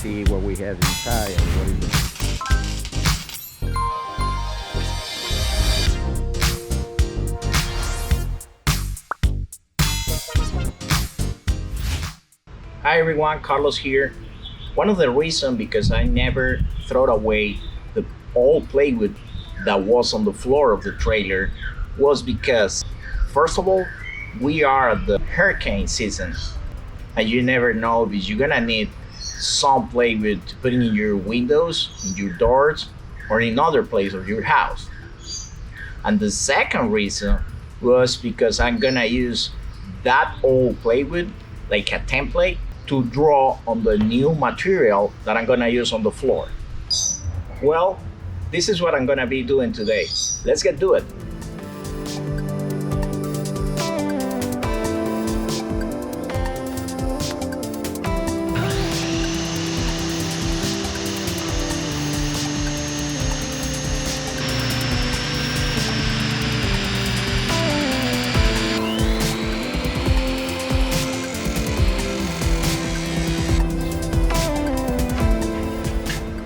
see what we have inside and what is it. Hi everyone, Carlos here. One of the reasons because I never throw away the old plywood that was on the floor of the trailer was because, first of all, we are at the hurricane season, and you never know if you're gonna need some plywood to put in your windows, in your doors, or in other place of your house. And the second reason was because I'm gonna use that old plywood like a template to draw on the new material that I'm gonna use on the floor. Well, this is what I'm gonna be doing today. Let's get to it.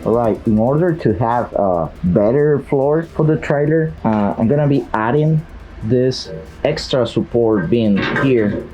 Alright, in order to have a better floor for the trailer, I'm gonna be adding this extra support beam here.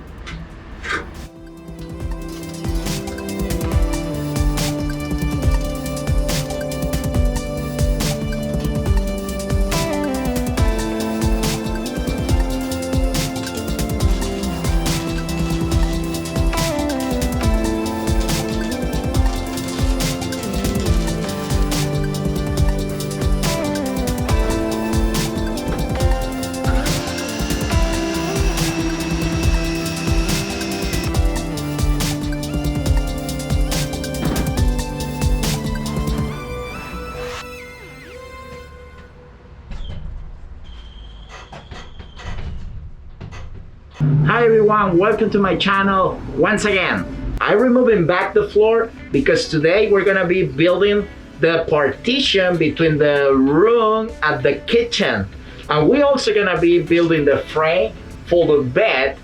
Hi everyone, welcome to my channel once again. I'm removing back the floor because today we're gonna be building the partition between the room and the kitchen. And we're also gonna be building the frame for the bed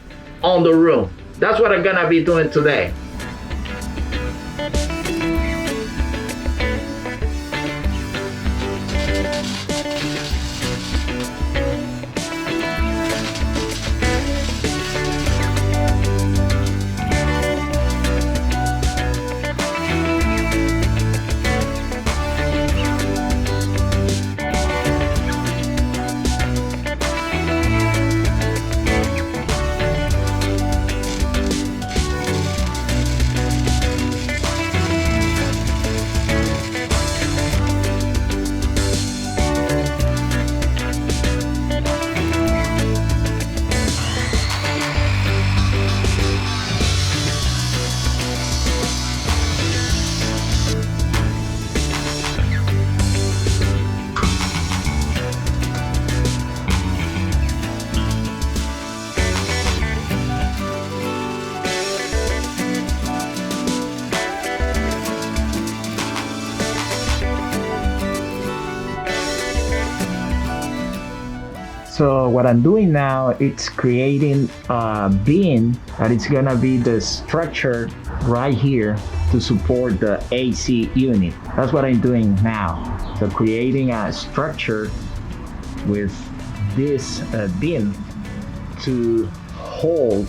on the room. That's what I'm gonna be doing today. So what I'm doing now, it's creating a beam that is gonna be the structure right here to support the AC unit. That's what I'm doing now. So creating a structure with this beam to hold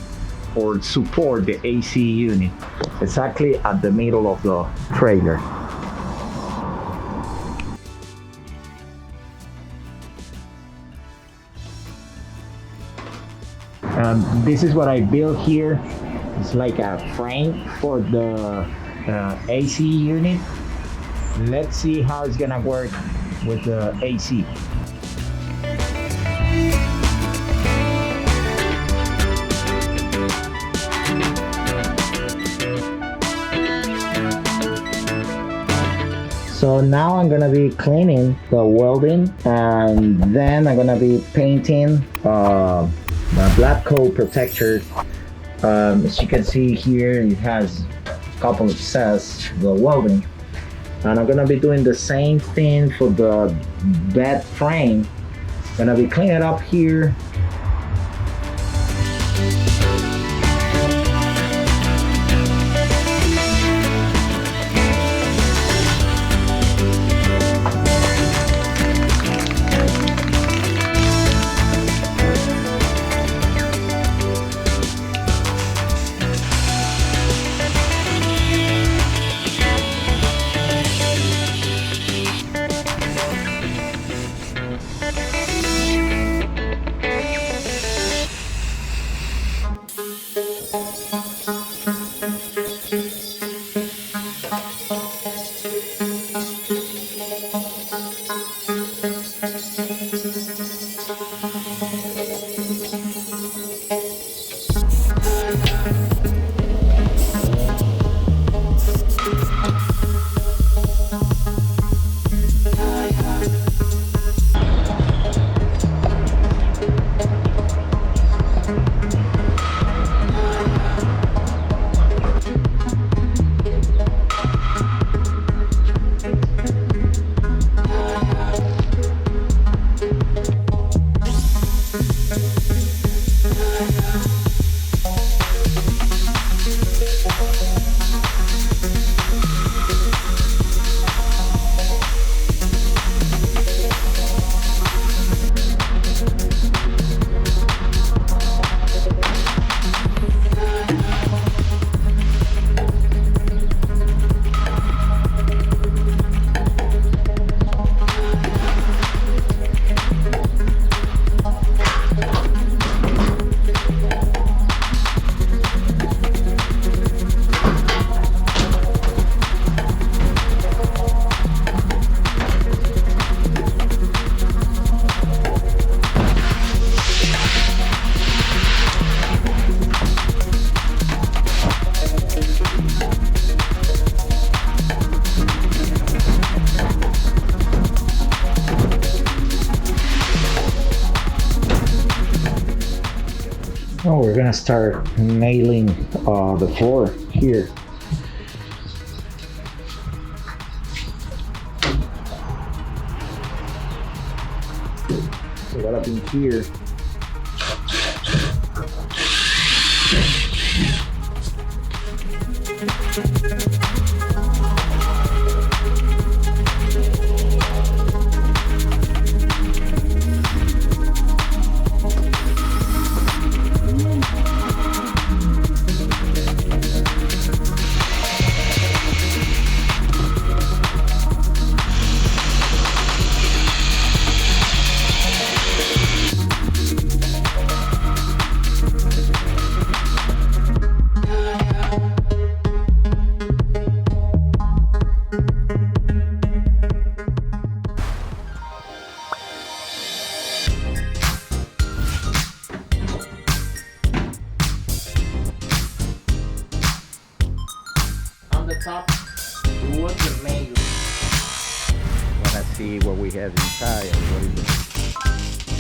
or support the AC unit exactly at the middle of the trailer. This is what I built here. It's like a frame for the AC unit. Let's see how it's gonna work with the AC. So now I'm gonna be cleaning the welding, and then I'm gonna be painting the black coat protector. As you can see here, it has a couple of sets, the welding, and I'm gonna be doing the same thing for the bed frame. Gonna be cleaning up here. Oh, we're gonna start nailing the floor here. So what I've been here. On the top, what's the main? Wanna see what we have inside and what is it?